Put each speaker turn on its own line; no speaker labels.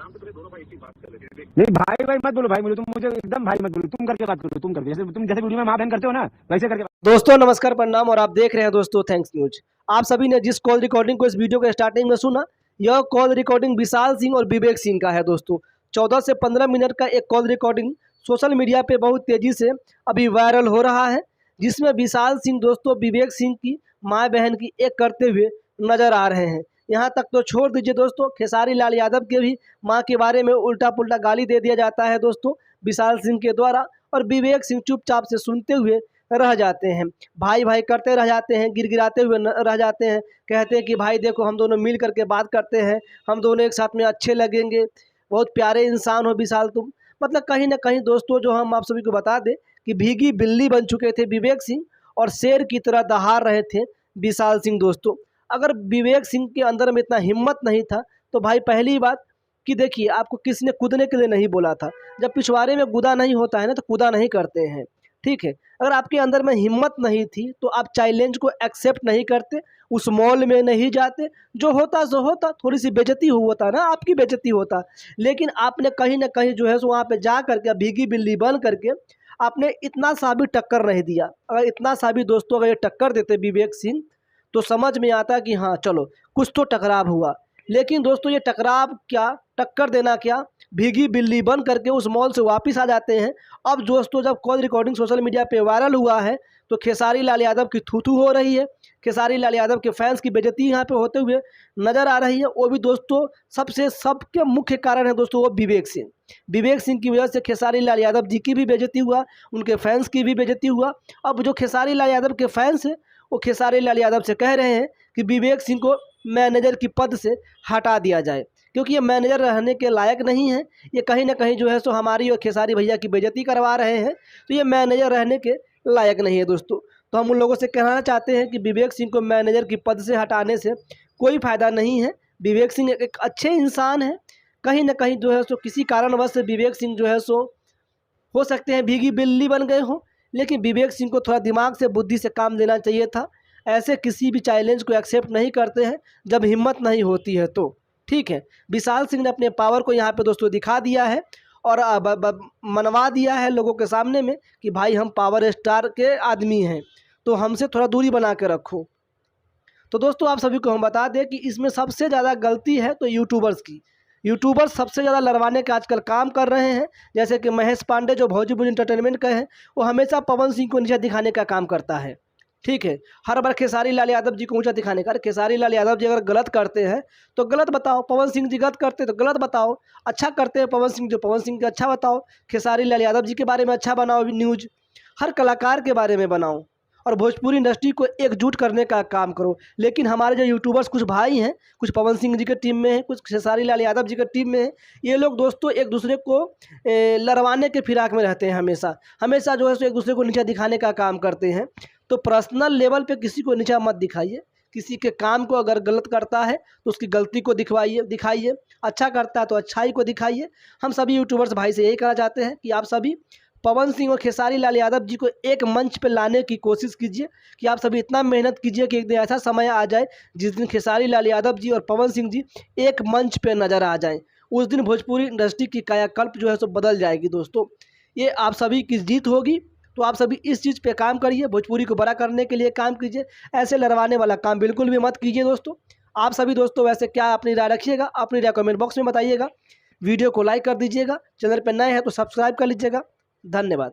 आराम से पूरे दोनों भाई एक ही बात कर लेते हैं।
नहीं भाई भाई मत बोलो, भाई बोलो तुम, मुझे एकदम भाई मत बोलो, तुम करके बात करो, तुम करके, जैसे वीडियो में माँ बहन करते हो ना वैसे करके।
दोस्तों नमस्कार प्रणाम, और आप देख रहे हैं दोस्तों थैंक्स न्यूज। आप सभी ने जिस कॉल रिकॉर्डिंग को इस वीडियो के स्टार्टिंग में सुना, यह कॉल रिकॉर्डिंग विशाल सिंह और विवेक सिंह का है दोस्तों। 14 से 15 मिनट का एक कॉल रिकॉर्डिंग सोशल मीडिया पे बहुत तेजी से अभी वायरल हो रहा है, जिसमें विशाल सिंह दोस्तों विवेक सिंह की माँ बहन की एक करते हुए नजर आ रहे हैं। यहाँ तक तो छोड़ दीजिए दोस्तों, खेसारी लाल यादव के भी माँ के बारे में उल्टा पुल्टा गाली दे दिया जाता है दोस्तों विशाल सिंह के द्वारा, और विवेक सिंह चुपचाप से सुनते हुए रह जाते हैं। भाई भाई करते रह जाते हैं, गिड़गिड़ाते हुए रह जाते हैं, कहते हैं कि भाई देखो हम दोनों मिल करके बात करते हैं, हम दोनों एक साथ में अच्छे लगेंगे, बहुत प्यारे इंसान हो विशाल तुम। मतलब कहीं ना कहीं दोस्तों जो हम आप सभी को बता दें कि भीगी बिल्ली बन चुके थे विवेक सिंह, और शेर की तरह दहाड़ रहे थे विशाल सिंह दोस्तों। अगर विवेक सिंह के अंदर में इतना हिम्मत नहीं था तो भाई पहली बात कि देखिए, आपको किसी ने कूदने के लिए नहीं बोला था। जब पिछवाड़े में कूदा नहीं होता है ना तो कूदा नहीं करते हैं, ठीक है। अगर आपके अंदर में हिम्मत नहीं थी तो आप चैलेंज को एक्सेप्ट नहीं करते, उस मॉल में नहीं जाते, जो होता सो होता, थोड़ी सी बेइज्जती होता ना, आपकी बेइज्जती होता। लेकिन आपने कहीं ना कहीं जो है सो वहाँ पे जा करके भीगी बिल्ली बन करके आपने इतना सा भी टक्कर नहीं दिया। अगर इतना सा भी दोस्तों अगर ये टक्कर देते विवेक सिंह तो समझ में आता कि हाँ चलो कुछ तो टकराव हुआ। लेकिन दोस्तों ये टकराव क्या, टक्कर देना क्या, भीगी बिल्ली बन करके उस मॉल से वापस आ जाते हैं। अब दोस्तों जब कॉल रिकॉर्डिंग सोशल मीडिया पे वायरल हुआ है तो खेसारी लाल यादव की थू हो रही है, खेसारी लाल यादव के फैंस की बेइज्जती यहाँ पे होते हुए नज़र आ रही है। वो भी दोस्तों सबके मुख्य कारण है दोस्तों वो विवेक सिंह। विवेक सिंह की वजह से खेसारी लाल यादव जी की भी बेइज्जती हुआ, उनके फैंस की भी बेइज्जती हुआ। अब जो खेसारी लाल यादव के फैंस हैं वो खेसारी लाल यादव से कह रहे हैं कि विवेक सिंह को मैनेजर की पद से हटा दिया जाए, क्योंकि ये मैनेजर रहने के लायक नहीं है। ये कहीं ना कहीं जो है सो हमारी और खेसारी भैया की बेइज्जती करवा रहे हैं, तो ये मैनेजर रहने के लायक नहीं है दोस्तों। तो हम उन लोगों से कहना चाहते हैं कि विवेक सिंह को मैनेजर की पद से हटाने से कोई फ़ायदा नहीं है। विवेक सिंह एक अच्छे इंसान है, कहीं ना कहीं जो है सो किसी कारणवश से विवेक सिंह जो है सो हो सकते हैं भीगी बिल्ली बन गए हों, लेकिन विवेक सिंह को थोड़ा दिमाग से बुद्धि से काम देना चाहिए था। ऐसे किसी भी चैलेंज को एक्सेप्ट नहीं करते हैं जब हिम्मत नहीं होती है तो, ठीक है। विशाल सिंह ने अपने पावर को यहाँ पे दोस्तों दिखा दिया है और मनवा दिया है लोगों के सामने में कि भाई हम पावर स्टार के आदमी हैं, तो हमसे थोड़ा दूरी बना के रखो। तो दोस्तों आप सभी को हम बता दें कि इसमें सबसे ज़्यादा गलती है तो यूट्यूबर्स की। यूट्यूबर्स सबसे ज़्यादा लड़वाने का आजकल काम कर रहे हैं। जैसे कि महेश पांडे जो भोजपुरी इंटरटेनमेंट का है, वो हमेशा पवन सिंह को नीचा दिखाने का काम करता है, ठीक है। हर बार खेसारी लाल यादव जी को ऊंचा दिखाने का। अरे खेसारी लाल यादव जी अगर गलत करते हैं तो गलत बताओ, पवन सिंह जी गलत करते हैं तो गलत बताओ, अच्छा करते हैं पवन सिंह जो पवन सिंह के अच्छा बताओ, खेसारी लाल यादव जी के बारे में अच्छा बनाओ न्यूज, हर कलाकार के बारे में बनाओ और भोजपुरी इंडस्ट्री को एकजुट करने का काम करो। लेकिन हमारे जो यूट्यूबर्स कुछ भाई हैं, कुछ पवन सिंह जी के टीम में हैं, कुछ खेसारी लाल यादव जी के टीम में हैं, ये लोग दोस्तों एक दूसरे को लड़वाने के फिराक में रहते हैं। हमेशा हमेशा जो है सो एक दूसरे को नीचा दिखाने का काम करते हैं। तो पर्सनल लेवल पे किसी को नीचा मत दिखाइए। किसी के काम को अगर गलत करता है तो उसकी गलती को दिखाइए, अच्छा करता है तो अच्छाई को दिखाइए। हम सभी यूट्यूबर्स भाई से यही कहना चाहते हैं कि आप सभी पवन सिंह और खेसारी लाल यादव जी को एक मंच पर लाने की कोशिश कीजिए, कि आप सभी इतना मेहनत कीजिए कि एक दिन ऐसा समय आ जाए जिस दिन खेसारी लाल यादव जी और पवन सिंह जी एक मंच पे नज़र आ जाएं। उस दिन भोजपुरी इंडस्ट्री की कायाकल्प जो है सो बदल जाएगी दोस्तों। ये आप सभी की जीत होगी। तो आप सभी इस चीज़ पे काम करिए, भोजपुरी को बड़ा करने के लिए काम कीजिए। ऐसे लड़वाने वाला काम बिल्कुल भी मत कीजिए दोस्तों। आप सभी दोस्तों वैसे क्या अपनी राय रखिएगा, अपनी राय कमेंट बॉक्स में बताइएगा। वीडियो को लाइक कर दीजिएगा, चैनल पर नए हैं तो सब्सक्राइब कर लीजिएगा। धन्यवाद।